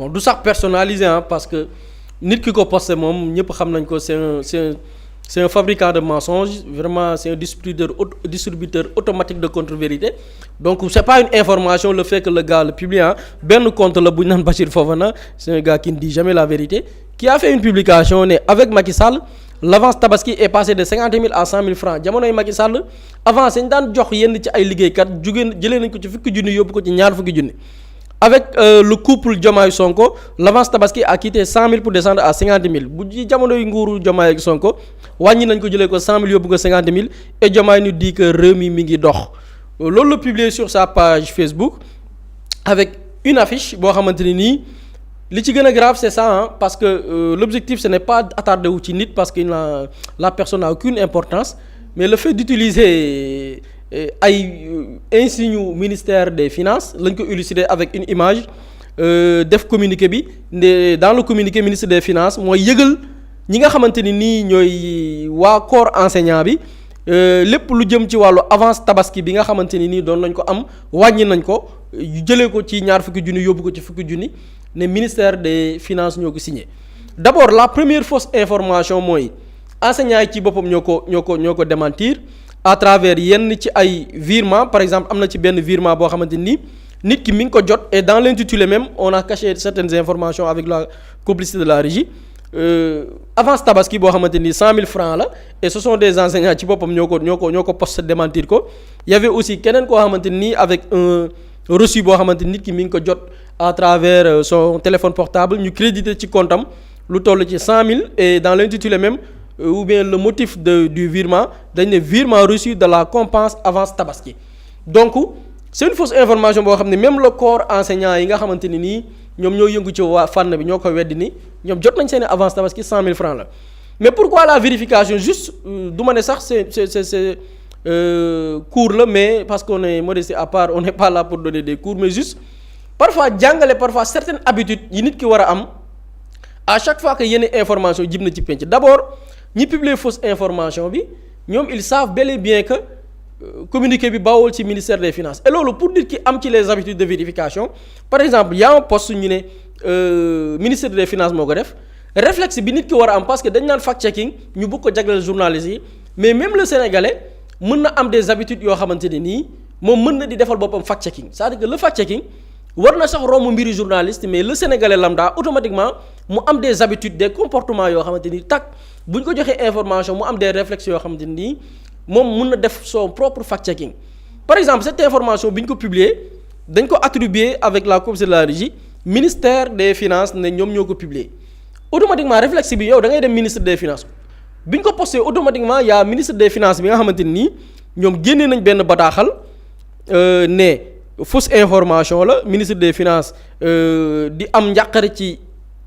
bon du sax personnalisé parce que nit ki ko posté moom ñëpp xam nañ ko c'est un fabricant de mensonges vraiment c'est un distributeur automatique de contre-vérité donc c'est pas une information le fait que le gars le publie benn compte la bu ñu naan Bachir Fofana c'est un gars qui ne dit jamais la vérité qui a fait une publication ne avec Macky Sall l'avance tabaski est passée de 50 000 à 100 000 francs jamonoy Macky Sall avance ñu daan jox yenn ci ay liggéeykat jëlee nañ ko ci fukki junni yóbbu ko ci ñaar fukki junni avec le couple Diomaye Sonko l'avance tabaski a quitté 100 000 pour descendre à 50 000 bu ci jamonoy nguuru Diomaye ak Sonko wàññi nañ ko jëlee ko 100 000 yóbbu ko 50 000 et Diomaye nous dit que réew mi ngi dox loolu la publié sur sa page Facebook avec une affiche boo xamante ni nii li ci gën a grave c'est ça parce que l'objectif ce n'est pas attardé wu ci nit parce que la personne n'a aucune importance mais le fait d'utiliser ay insigne ministère des finances lañ ko illustrer avec une image def communiqué bi dans le communiqué ministre des finances mooy yëgal ñi nga xamante ni nii ñooy waa corps enseignant bi lépp lu jëm ci wàllu avance tabaski bi nga xamante ni nii doon nañ ko am wàññi nañ ko jëlee ko ci ñaar fukki junni yóbbu ko ci fukki junni ne ministère des finances ñoo ko signé d'abord la première fausse information mooy enseignants yi ci boppam ñoo ko démentir à travers yenn ci ay virement par exemple am na ci benn virement boo xamante ni nit ki mi ngi ko jot et dans l'intitulé même on a caché certaines informations avec la complicité de la régie avance tabaski boo xamante ni 100 000 francs la et ce sont des enseignants ci boppam ñoo ko posté démentir ko y avait aussi keneen koo xamante ni avec un reçu boo xamante ni nit ki mi ngi ko jot à travers son téléphone portable ñu crédité ci compte am lu toll ci 100 000 et dans l'intitulé même ou bien le motif du virement dañ ne virement reçu de la compense avance tabaski donc c'est une fausse information boo xam ne même le corps enseignant yi nga xamante ni nii ñoom ñoo yëngu ci waa fànn bi ñoo ko weddi ni ñoom jot nañ seen avance tabaski 100 000 francs la mais pourquoi la vérification juste du ma ne sax c'est cours la mais parce qu'on est modeste à part on n'est pas là pour donner des cours mais juste parfois jàngale parfois certaines habitudes yi nit ki war a am à chaque fois que yenn information jib na ci penc d'abord ñi publier fausse information bi ñoom ils savent bel et bien que communiqué bi bawol ci ministère des finances et loolu pour nit ki am ci les habitudes de vérification par exemple y a un poste ñu ne ministère des finances moo ko def réflexe bi nit ki war a am parce que dañ naan fact checking ñu bëgg ko jagleel journalistes yi mais même le sénégalais mën na am des habitudes yoo xamante ne nii moom mën na di defal boppam fact checking c'est-à-dire que le fact checking war na sax romb mbiri journaliste mais le sénégalais lambda automatiquement mu am des habitudes des comportements yoo xamante ni bu ñu ko joxee information mu am des réflexes yoo xamante ni moom mun na def son propre fact checking par exemple cette information bi ñu ko publier dañ ko attribuer avec la complicité de la régie ministère des finances ne ñoom ñoo ko publier automatiquement réflexe bi yow da ngay dem ministre des finances bi ñu ko posté automatiquement y a ministre des finances bi nga xamante ni ñoom génnee nañ benn bataaxal ne fausse information la ministre des finances di am njàqare ci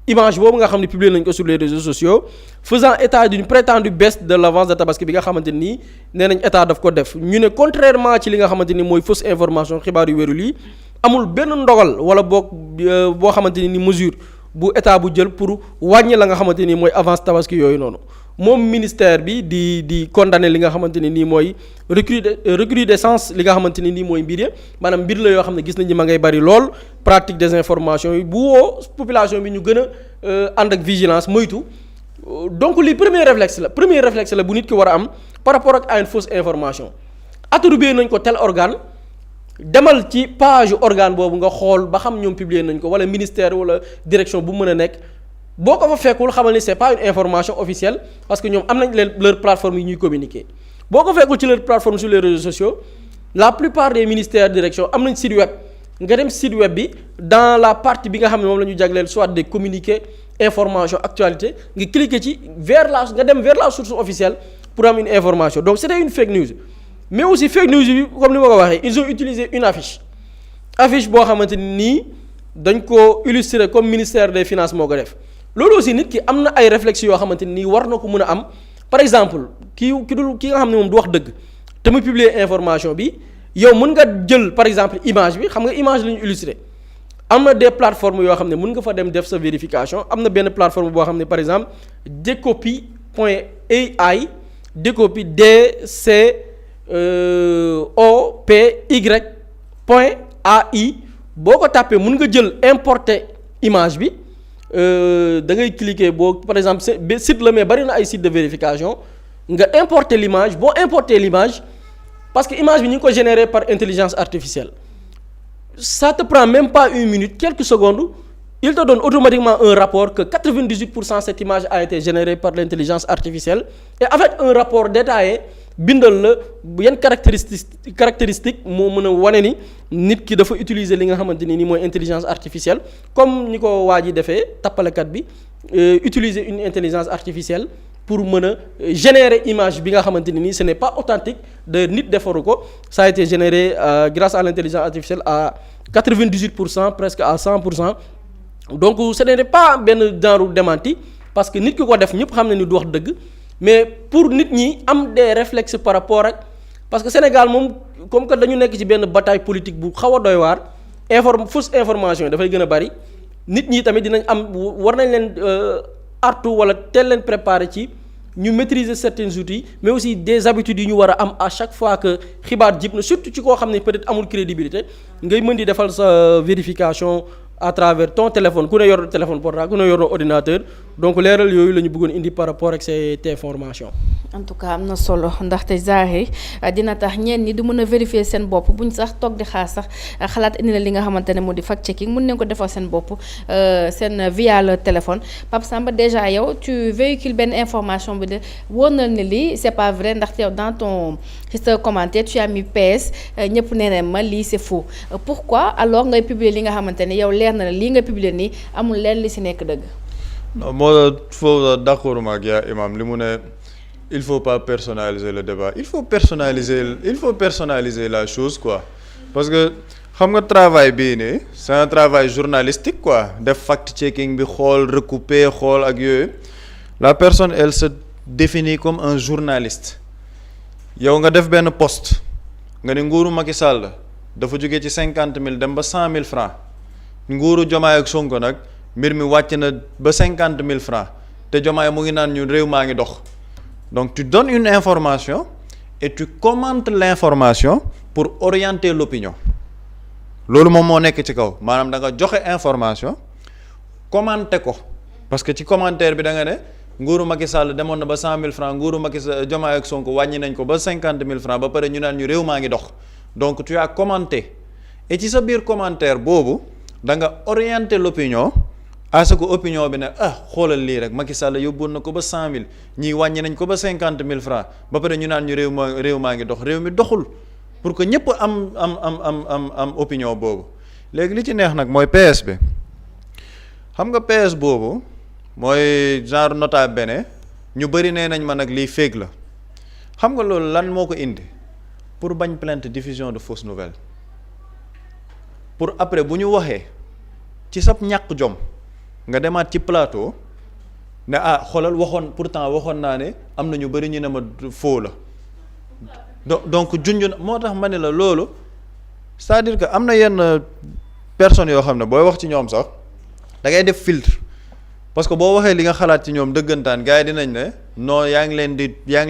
image boobu nga xam ne publié nañ ko sur les réseaux sociaux faisant état d'une prétendue baisse de l'avance de tabaski bi nga xamante nii nee nañ état daf ko def ñu ne contrairement ci li nga xamante ni mooy fausse information xibaar yu wérul yi amul benn ndogal wala boo xamante ni mesure bu état bu jël pour wàññi la nga xamante ni mooy avance tabaski yooyu noonu moom ministère bi di condamner li nga xamante ni nii mooy recrudescence li nga xamante ni nii mooy mbir ya maanaam mbir la yoo xam ne gis nañ ni ma ngay bari lool pratique des informations yi bu woo population bi ñu gën a ànd ak vigilance moytu donc li premier réflexe la bu nit ki war a am par rapport ak à une fausse information attribué nañ ko tel organe demal ci page organe boobu nga xool ba xam ñoom publier nañ ko wala ministère wala direction bu mën a nekk boo ko fa fekkul xamal ni c'est pas une information officielle parce que ñoom am nañ leur plateforme yi ñuy communiquer boo ko fekkul ci leur plateforme sur les réseaux sociaux la plupart des ministères direction am nañ site web nga dem site web bi dans la partie bi nga xam ne moom la ñu jagleel soit des communiqués information actualité nga cliquer ci nga dem vers la source officielle pour am une information donc c'était une fake news mais aussi fake news bi comme ni ma ko waxee ils ont utilisé une affiche boo xamante ni nii dañ ko illustrer comme ministère des finances moo ko def loolu aussi nit ki am na ay réflexes yoo xamante ni war na ko mën a am par exemple ki nga xam ne moom du wax dëgg te mu publier information bi yow mën nga jël par exemple image bi xam nga image la ñu illustrer am na des plateformes yoo xam ne mën nga fa dem def sa vérification am na benn plateforme boo xam ne par exemple Decopy.ai Decopy DCOPY.ai boo ko tàppee mën nga jël importer image bi da ngay cliquer boo par exemple site la mais bari na ay site de vérification nga importer l'image boo importer l'image parce que image bi ñu ngi ko généré par intelligence artificielle ça te prend même pas une minute quelques secondes il te donne automatiquement un rapport que 98% cette image a été générée par l'intelligence artificielle et avec un rapport détaillé bindal la yan caractéristique moo mën a wane ni nit ki dafa utiliser li nga xamante ni mooy intelligence artificielle comme ni ko waa ji defee tappalekat bi utiliser une intelligence artificielle pour mën a générer image bi nga xamante ni ce n'est pas authentique de nit defaru ko ça a été généré grâce à l'intelligence artificielle à 98% presque à 100%. donc ce n'est pas benn genre démenti parce que nit ki ko def ñëpp xam na ni du wax dëgg mais pour nit ñi am des réflexes par rapport ak parce que Sénégal moom comme que dañu nekk ci benn bataille politique bu xaw a doy waar fausse information yi dafay gën a bari nit ñi tamit dinañ am war nañ leen artu wala teel leen préparer ci ñu maîtriser certains outils mais aussi des habitudes yu ñu war a am à chaque fois que xibaar jib na surtout ci koo xam ne peut-être amul crédibilité ngay mën di defal sa vérification à travers ton téléphone ku ne yor téléphone portable ku ne yor ordinateur donc leeral yooyu la ñu bëggoon indi par rapport ak cette information. en tout cas am na solo ndaxte Zahir dina tax ñenn ñi du mën a vérifier seen bopp buñ sax toog di xaar sax xalaat indi la li nga xamante ne moo di fact checking mën nañ ko defal seen bopp seen via le téléphone Pape Samba déjà yow tu véhicules benn information bi de wóor na ne lii c'est pas vrai ndaxte yow dans ton ci sa commentaire tu as mis PS ñëpp nee na ma lii c'est faux pourquoi alors ngay publier li nga xamante ne yow leer na la lii nga publier nii amul leen li ci nekk dëgg. non moo foofu d'accord ma ak yaa imam li mu ne il faut pas personnaliser le débat il faut personnaliser la chose quoi parce que xam nga travail bii nii c'est un travail journalistique quoi def fact checking bi xool recouper xool ak yooyu la personne elle se définit comme un journaliste yow nga def benn post nga ne nguuru Macky Sall dafa jóge ci 50 000 dem ba 100 000 francs nguuru Diomaye ak Sonko nag mbir mi wàcc na ba 50 000 francs te Diomaye mu ngi naan ñu réew maa ngi dox donc tu donnes une information et tu commentes l'information pour orienter l'opinion loolu moom moo nekk ci kaw maanaam da nga joxe information commenter ko parce que ci commentaire bi da nga ne nguuru Macky Sall demoon na ba 100 000 francs nguuru Macky Sall Diomaye ak Sonko wàññi nañ ko ba 50 000 francs ba pare ñu naan ñu réew maa ngi dox donc tu as commenté et ci sa biir commentaire boobu da nga orienter l'opinion à ce que opinion bi ne xoolal lii rek Macky Sall yóbbuwoon na ko ba 100 000 ñii wàññi nañ ko ba 50 000 francs ba pare ñu naan ñu réew maa ngi dox réew mi doxul pour que ñëpp am opinion boobu léegi li ci neex nag mooy PS bi xam nga PS boobu mooy genre nota bene ñu bëri nee nañ ma nag lii fake la xam nga loolu lan moo ko indi pour bañ plainte diffusion de fausses nouvelles pour après bu ñu waxee ci sab ñàkk jom nga demaat ci plateau ne xoolal pourtant waxoon naa ne am na ñu bëri ñu ne ma faux la donc junj na moo tax ma ne la loolu c'est-à-dire que am na yenn personnes yoo xam ne booy wax ci ñoom sax da ngay def filtre parce que boo waxee li nga xalaat ci ñoom dëggantaan gars yi dinañ ne non yaa ngi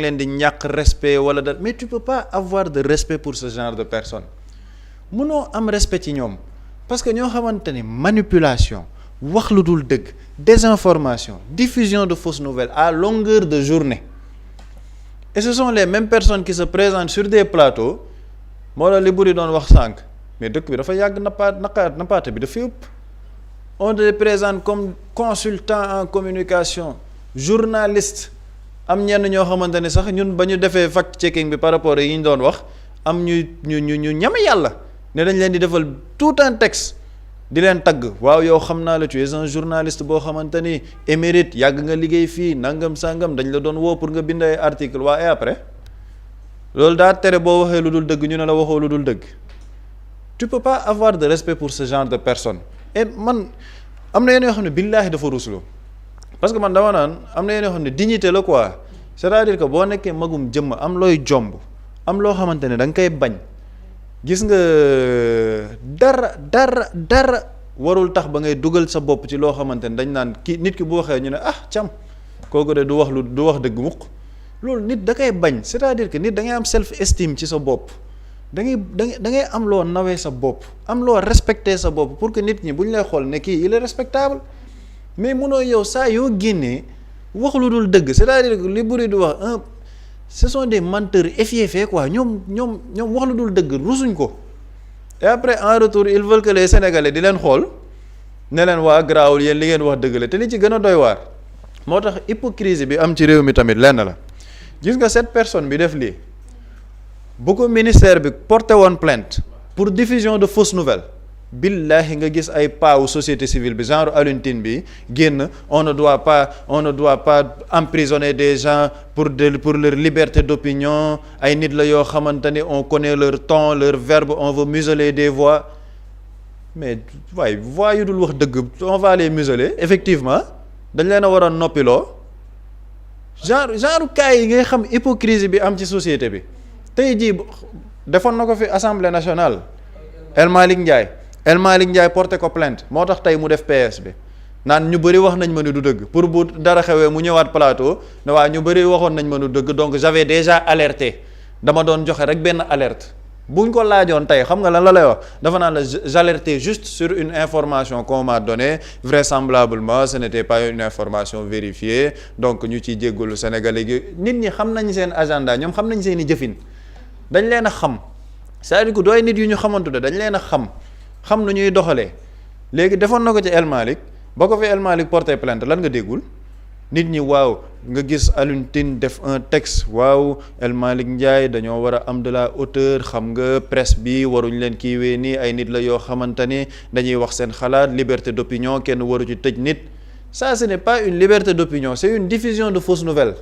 leen di ñàkk respect wala da mais tu peux pas avoir de respect pour ce genre de personnes mënoo am respect ci ñoom parce que ñoo xamante ni manipulation wax lu dul dëgg désinformation diffusion de fausses nouvelles à longueur de journée et ce sont les mêmes personnes qui se présentent sur des plateaux moo la li buri doon wax sànq mais dëkk bi dafa yàgg nappaate bi dafa yëpp on les présente comme consultant en communication journaliste am ñenn ñoo xamante ne sax ñun ba ñu defee fact checking bi par rapport yi ñu doon wax am ñu ñame yàlla ne dañ leen di defal tout un texte di leen tagg waaw yow xam naa la tu es un journaliste boo xamante ni émérite yàgg nga liggéey fii nangam sangam dañ la doon woo pour nga bind ay article et après loolu daa tere boo waxee lu dul dëgg ñu ne la waxoo lu dul dëgg tu peux pas avoir de respect pour ce genre de personnes et man am na yenn yoo xam ne billaahi dafa ruslu parce que man dama naan am na yenn yoo xam ne dignité la quoi c'est-à-dire que boo nekkee magum jëmm am looy jomb am loo xamante ne da nga koy bañ gis nga dara warul tax ba ngay dugal sa bopp ci loo xamante ne dañ naan nit ki bu waxee ñu ne cam kooku de du wax dëgg mukk loolu nit da koy bañ c'est-à-dire que nit da ngay am self estime ci sa bopp da ngay am loo nawee sa bopp am loo respecter sa bopp pour que nit ñi bu ñu lay xool ne kii il est respectable mais munoo yow saa yoo génnee wax lu dul dëgg c'est-à-dire que li buri di wax ce sont des menteurs efféeffés quoi ñoom wax lu dul dëgg rusuñ ko et après en retour ils veulent que les Sénégalais di leen xool ne leen waa garaawul yéen li ngeen wax dëgg la te li ci gën a doy waar moo tax hypocrisie bi am ci réew mi tamit lenn la gis nga cette personne bi def lii bu ko ministère bi porté woon plainte pour diffusion de fausses nouvelles billahi nga gis ay paawu société civile bi genre Alioune Tine bi génn on ne doit pas emprisonner des gens pour leur liberté d'opinion ay nit la yoo xamante ni on connaît leur ton leur verbe on veut museler des voix mais waaye voix yu dul wax dëgg on va les museler effectivement dañ leen a war a noppiloo genre cas yi ngay xam hypocrisie bi am ci société bi tey jii defoon na ko fi assemblée nationale El Malick Ndiaye porté ko plainte moo tax tey mu def PS bi naan ñu bëri wax nañ ma ni du dëgg pour bu dara xewee mu ñëwaat plateau ne waa ñu bëri waxoon nañ ma du dëgg donc j'avais déjà alerté dama doon joxe rek benn alerte buñ ko laajoon tey xam nga lan la lay wax dafa naan la j'alertais juste sur une information qu'on m'a donnée vraisemblablement ce n'était pas une information vérifiée donc ñu ciy jéggalu Sénégalais gi nit ñi xam nañ seen agenda ñoom xam nañ seen i jëfin dañ leen a xam c'est-à-dire que dooy nit yu ñu xamantu de dañ leen a xam nu ñuy doxalee léegi defoon na ko ci El Malick ba ko fi El Malick porté plainte lan nga déggul nit ñi waaw nga gis Alioune Tine def un texte waaw El Malick Ndiaye dañoo war a am de la hauteur xam nga presse bi waruñ leen kiiwee nii ay nit la yoo xamante ni dañuy wax seen xalaat liberté d'opinion kenn waru ci tëj nit ça ce n'est pas une liberté d'opinion c'est une diffusion de fausses nouvelles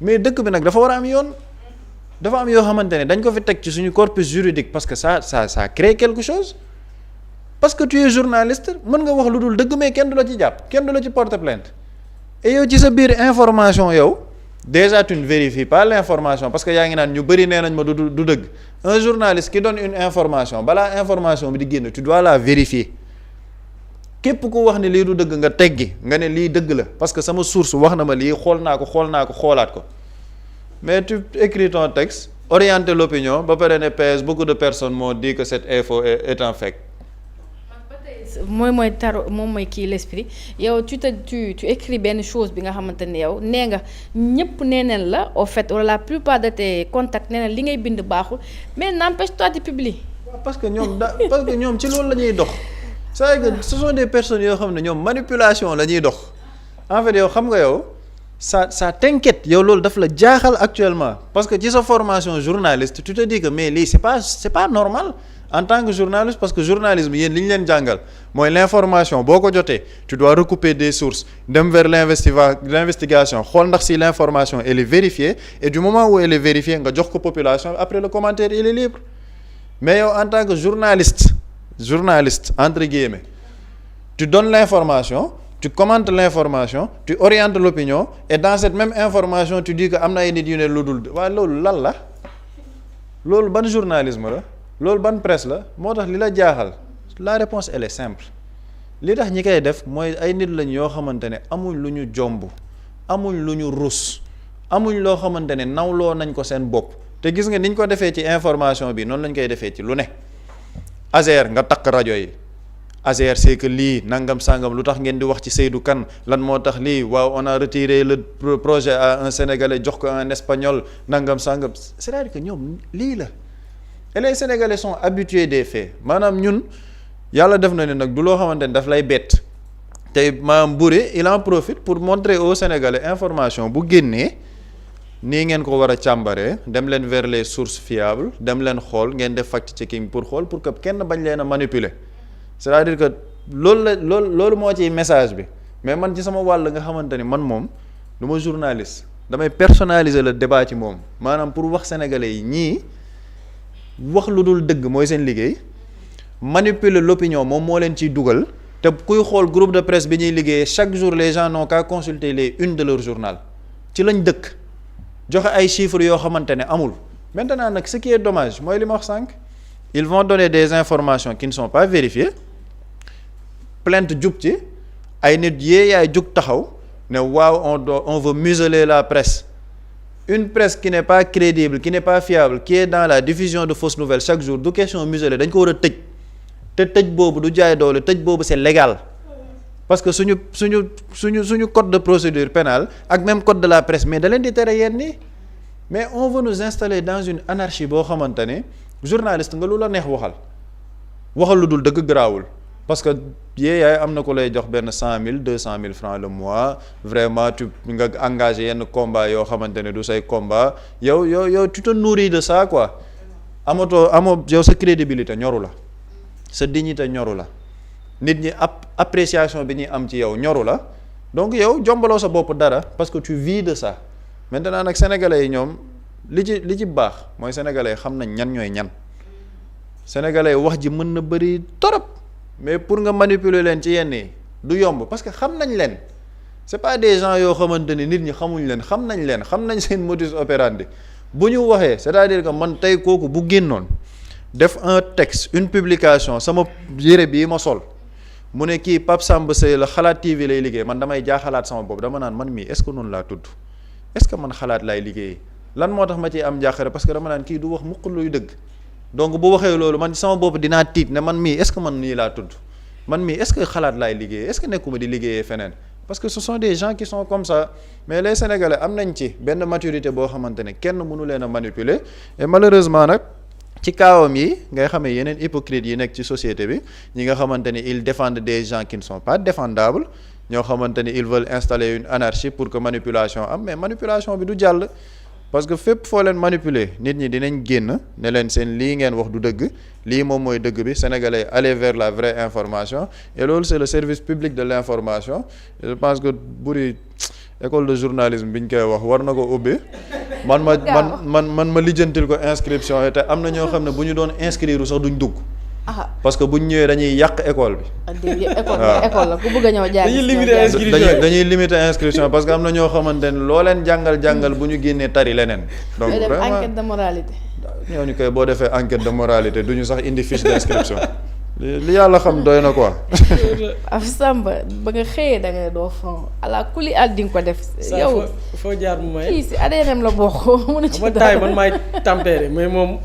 mais dëkk bi nag dafa war a am yoon dafa am yoo xamante ne dañ ko fi teg ci suñu corpus juridique parce que ça crée quelque chose parce que tu es journaliste mën nga wax lu dul dëgg mais kenn du la ci jàpp kenn du la ci porter plainte et yow ci sa biir information yow déjà tu ne vérifies pas l'information parce que yaa ngi naan ñu bëri nee nañ ma du dëgg un journaliste qui donne une information balaa information bi di génn tu dois la vérifier képp ku wax ne lii du dëgg nga teggi nga ne lii dëgg la parce que sama source wax na ma lii xool naa ko xoolaat ko mais tu écris ton texte orienter l'opinion ba pare ne PS beaucoup de personnes m'ont dit que cette info est un fake. mooy taro moom mooy kii l'esprit yow tu écris benn chose bi nga xamante ne yow nee nga ñëpp neeneen la au fait wala la plupart de tes contacts neeneen li ngay bind baaxul mais n'empêche toi tu publies. parce que ñoom ci loolu la ñuy dox c'est-à-dire que ce sont des personnes yoo xam ne ñoom manipulation la ñuy dox en fait yow xam nga yow ça t'inquiète yow loolu daf la jaaxal actuellement parce que ci sa formation journaliste tu te dis que mais lii c'est pas normal en tant que journaliste parce que journalisme yéen li ñu leen jàngal mooy l'information boo ko jotee tu dois recouper des sources dem vers l'investigation xool ndax si l'information elle est vérifiée et du moment où elle est vérifiée nga jox ko population après le commentaire il est libre mais yow en tant que journaliste entre guillemets tu donnes l'information tu commentes l'information tu orientes l'opinion et dans cette même information tu dis que am na ay nit yu ne lu dul waaye loolu lan la loolu ban journalisme la loolu ban presse la moo tax li la jaaxal la réponse elle est simple li tax ñi koy def mooy ay nit lañ yoo xamante ne amuñ lu ñu jomb amuñ lu ñu rus amuñ loo xamante ne nawloo nañ ko seen bopp te gis nga niñ ko defee ci information bi noonu lañ koy defee ci lu ne Azer nga takk rajo yi Azer c'est que lii nangam sangam lu tax ngeen di wax ci Seydou Kane lan moo tax lii waaw on a retiré le projet à un Sénégalais jox ko un Espagnol nangam sangam c'est-à-dire que ñoom lii la et les Sénégalais sont habitués des faits maanaam ñun yàlla def na ne nag du loo xamante ne daf lay bett tey maanaam Boury il en profite pour montrer aux Sénégalais information bu génnee nii ngeen ko war a càmbaree dem leen vers les sources fiables dem leen xool ngeen def fact-checking pour xool pour que kenn bañ leen a manipuler c'est-à-dire que loolu moo ciy message bi mais man ci sama wàll nga xamante ni man moom du ma journaliste damay personnaliser le débat ci moom maanaam pour wax Sénégalais yi ñii wax lu dul dëgg mooy seen liggéey manipuler l'opinion moom moo leen ciy dugal te kuy xool groupe de presse bi ñuy liggéeyee chaque jour les gens n'ont qu'à consulter les unes de leur journal ci lañ dëkk joxe ay chiffres yoo xamante ne amul maintenant nag ce qui est dommage mooy li ma wax sànq ils vont donner des informations qui ne sont pas vérifiées plainte jub ci ay nit yaay jug taxaw ne waaw on veut museler la presse une presse qui n'est pas crédible qui n'est pas fiable qui est dans la diffusion de fausses nouvelles chaque jour du question muselé dañ ko war a tëj te tëj boobu du jaay doole tëj boobu c'est légal parce que suñu code de procédure pénale ak même code de la presse mais da leen di tere yenn nii mais on veut nous installer dans une anarchie boo xamante ne journaliste nga lu la neex waxal lu dul dëgg garaawul parce que yaay am na ko lay jox benn 100 000 200 000 francs le mois vraiment nga engagé yenn combat yoo xamante ne du say combat yow tu te nourris de ça quoi amoo yow sa crédibilité ñoru la sa dignité ñoru la nit ñi appréciation bi ñuy am ci yow ñoru la donc yow jombaloo sa bopp dara parce que tu vis de ça maintenant nag sénégalais yi ñoom li ci baax mooy sénégalais yi xam nañ ñan ñooy ñan sénégalais yi wax ji mën na bëri torop mais pour nga manipuler leen ci yenn yi du yomb parce que xam nañ leen c'est pas des gens yoo xamante ni nit ñi xamuñ leen xam nañ seen modus operandi bu ñu waxee c'est-à-dire que man tey kooku bu génnoon def un texte une publication sama yére bii ma sol mu ne kii Pape Samba Seye la Xalaat TV lay liggéey man damay jaaxalaat sama bopp dama naan man mii est-ce que noonu laa tudd est-ce que man xalaat laay liggéey lan moo tax ma ciy am njàqare parce que dama naan kii du wax mukk luy dëgg donc bu waxee loolu man sama bopp dinaa tiit ne man mii est-ce que man nii laa tudd man mii est-ce que xalaat laay liggéey est-ce que nekkuma di liggéeyee feneen parce que ce sont des gens qui sont comme ça mais les Sénégalais am nañ ci benn maturité boo xamante ne kenn mënu leen a manipuler et malheureusement nag ci kaawam yi ngay xamee yeneen hypocrites yi nekk ci société bi ñi nga xamante ni ils défendent des gens qui ne sont pas défendables ñoo xamante ni ils veulent installer une anarchie pour que manipulation am mais manipulation bi du jàll parce que fépp foo leen manipuler nit ñi dinañ génn ne leen seen lii ngeen wax du dëgg lii moom mooy dëgg bi sénégalais aller vers la vraie information et loolu c'est le service public de l'information je pense que buri école de journalisme bi ñu koy wax war na ko ubbi man ma lijjantil ko inscription yi te am na ñoo xam ne bu ñu doon inscrire sax duñ dugg parce que bu ñu ñëwee dañuy yàq école bi. école la ku bëgg a ñëw jàng. dañuy limiter inscription parce que am na ñoo xamante ne loo leen jàngal bu ñu génnee tari leneen. donc vraiment enquête de moralité. ñooñu koy boo defee enquête de moralité du ñu sax indi fiche d'inscription li yàlla xam doy na quoi. af Samba ba nga xëyee da ngay doo fond ala kuli al di nga ko def. yow foo jaar mu may. kii si ADN la bokk. mun a ci dara man maay tempéré mais moom.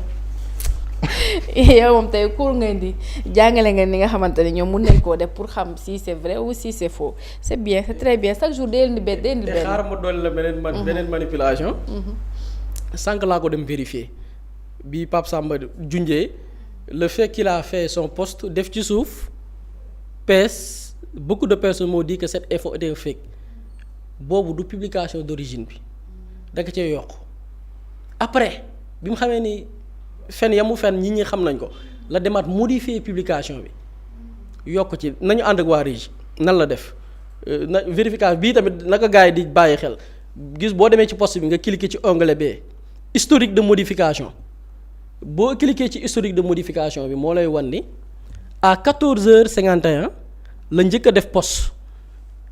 yow moom tey cours ngeen di jàngale ngeen ni nga xamante ne ñoom mun nañ koo def pour xam si c'est vrai ou si c'est faux c'est bien c'est très bien chaque jour day indi benn. xaaral ma dolli la beneen manipulation. sànq laa ko dem vérifier bi Pape Samba junjee le fait qu'il a fait son post def ci suuf PS beaucoup de personnes m'ont dit que cette info était fake boobu du publication d'origine bi da nga cee yokk après bi mu xamee ni. fen yamu fen ñi ñi xam nañ ko la demaat modifier publication bi yokk ci nañu ànd ak waa Régie nan la def na vérification bii tamit naka gars yi di bàyyi xel gis boo demee ci poste bi nga cliquer ci onglet B historique de modification boo cliquer ci historique de modification bi moo lay wan ni à 14h51 la njëkk a def post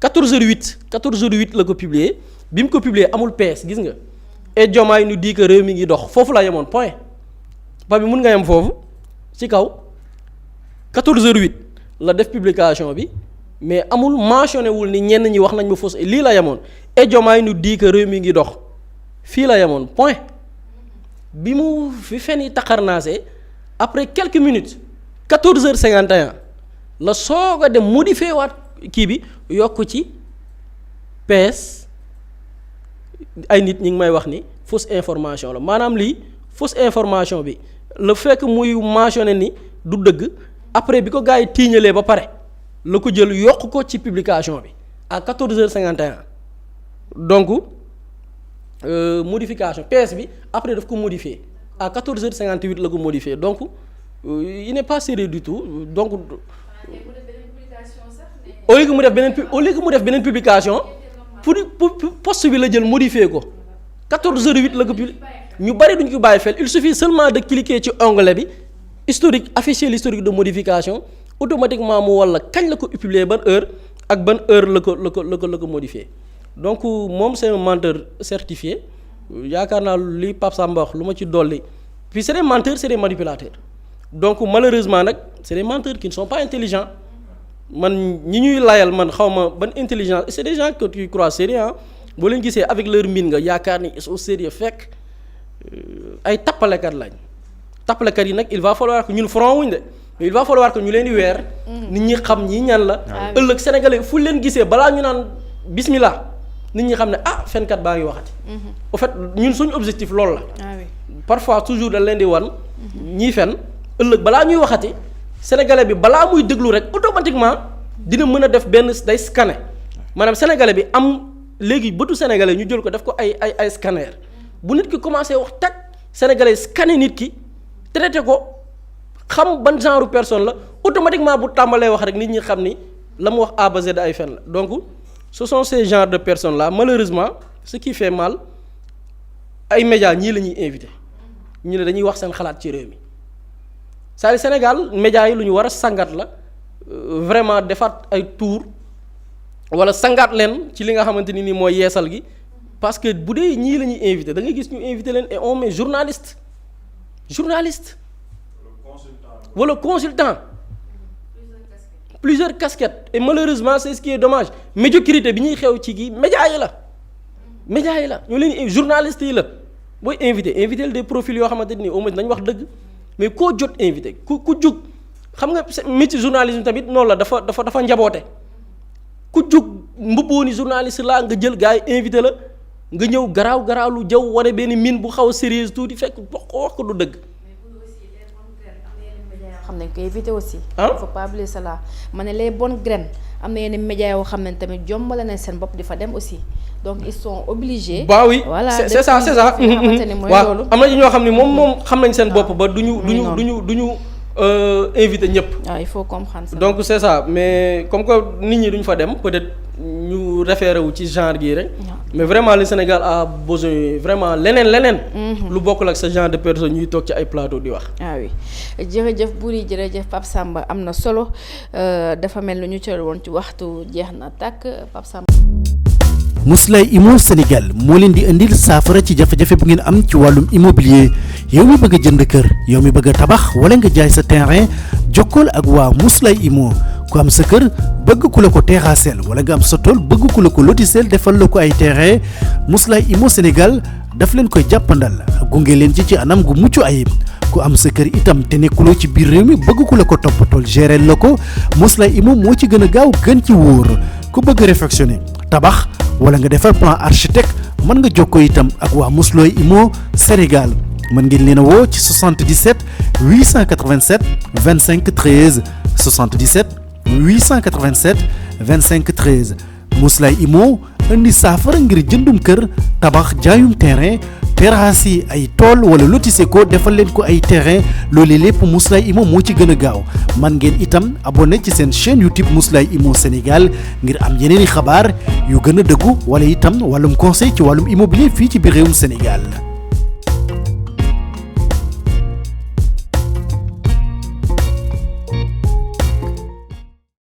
14h08 la ko publier bi mu ko publier amul PS gis nga et Diomaye ñu dit que réew mi ngi dox foofu la yemoon point. ba bi mun nga yem foofu ci kaw 14h08 la def publication bi mais amul mentionné wul ni ñenn ñi wax nañ ma fausse lii la yemoon et Diomaye ñu dit que réew mi ngi dox fii la yemoon point bi mu fi fen yi taxarnaase après quelques minutes 14h51 la soog a dem modifier waat kii bi yokk ci PS ay nit ñi ngi may wax ni fausse information la maanaam lii fausse information bi le fait que muy mentionné ni du dëgg après bi ko gars yi tiiñalee ba pare la ko jël yokk ko ci publication bi à 14h51 donc modification PS bi après daf ko modifier à 14h58 la ko modifier donc il n'est pas sérieux du tout donc au lieu que mu def beneen publication pour poste bi la jël modifier ko 14h08 la ko ñu bari duñ ko bàyyi fel il suffit seulement de cliquer ci onglet bi historique afficher l'historique de modification automatiquement mu walla kañ la ko publier ban heure ak ban heure la ko modifier donc moom c'est un menteur certifié yaakaar naa li Pape Samba wax lu ma ci dolli puis c'est des menteurs c'est des manipulateurs donc malheureusement nag c'est des menteurs qui ne sont pas intelligents man ñi ñuy layal man xaw ma ban intelligence c'est des gens que tu crois sérieux boo leen gisee avec leur mine nga yaakaar ni ils sont sérieux fekk ay tappalekat lañ tappalekat yi nag il va falloir que ñun front wuñ de mais il va falloir que ñu leen di weer. nit ñi xam ñi ñan la. ëllëg sénégalais fu leen gisee balaa ñu naan bismillah nit ñi xam ne fenkat baa ngi waxati. au fait ñun suñu objectif loolu la. parfois toujours dañ leen di wan. ñii fen ëllëg balaa ñuy waxati sénégalais bi balaa muy déglu rek automatiquement dina mën a def benn day scanner maanaam sénégalais bi am léegi bëtu sénégalais ñu jël ko def ko ay scanner bu nit ki commencé wax tag sénégalais scanner nit ki traité ko xam ban genre personne la automatiquement bu tàmbalee wax rek nit ñi xam ni la mu wax A ba Z ay fen la donc ce sont ces genres de personnes là malheureusement ce qui fait mal ay médias ñii la ñuy invité ñu ne dañuy wax seen xalaat ci réew mi c'est-à-dire Sénégal médias yi lu ñu war a sangat la vraiment defaat ay tour wala sangaat leen ci li nga xamante ni mooy yeesal gi parce que bu dee ñii la ñuy invité da ngay gis ñu invité leen et on met journaliste wala consultant plusieurs casquettes et malheureusement c'est ce qui est dommage médiocrité bi ñuy xew ci gi médias yi la ñu leen journalistes yi la booy invité des profils yoo xamante ni au moins nañ wax dëgg mais koo jot invité ku jug xam nga métier journalisme tamit noonu la dafa njaboote ku jug mbubboo ni journaliste laa nga jël gars yi invité la nga ñëw garaaw lu jaw wane benn mine bu xaw a sérieuse tuuti fekk wax ko du dëgg. xam nañ ko éviter aussi. il faut pas oublier cela ma ne les bonnes graines am na yenn médias yoo xam ne tamit jombale nañ seen bopp di fa dem aussi donc ils sont obligés. bah oui voilà c'est ça waaw am na ñoo xam ne moom xam nañ seen bopp ba du ñu invité ñëpp. waaw il faut comprendre ça. donc c'est ça mais comme que nit ñi duñ fa dem peut-être ñu référé wu ci genre gii rek. mais vraiment le Sénégal a besoin vraiment leneen. lu bokkul ak ce genre de personnes ñuy toog ci ay plateau di wax. oui jërëjëf Boury jërëjëf Pape Samba am na solo dafa mel ni ñu cëral woon ci waxtu jeex na tàkk Pape Samba. Mously Immo Sénégal moo leen di indil saafara ci jafe-jafe bu ngeen am ci wàllum immobilier yow mi bëgg a jënd kër yow mi bëgg a tabax wala nga jaay sa terrain jokkool ak waa Mously Immo ku am sa kër bëgg ku la ko terrassel wala nga am sa tool bëgg ku la ko lotisel defal la ko ay terrain Mously Immo Sénégal daf leen koy jàppandal gunge leen ci anam gu mucc ayib ku am sa kër itam te nekkuloo ci biir réew mi bëgg ku la ko toppatool gérer la ko Mously Immo moo ci gën a gaaw gën ci wóor ku bëgg réfectionner tabax wala nga defar plan architecte mën nga jokkoo itam ak waa Mously Immo Sénégal mën ngeen leen a woo ci 77 887 25 13 77 887 25 13 Mously Immo indi saafara ngir jëndum kër tabax jaayum terrain terrasse yi ay tool wala lotissé ko defal leen ko ay terrain loolu lépp Mously Immo moo ci gën a gaaw man ngeen itam abonné ci seen chaîne YouTube Mously Immo Sénégal ngir am yeneeni xabaar yu gën a dëggu wala itam wàllum conseil ci wàllum immobilier fii ci biir réewum Sénégal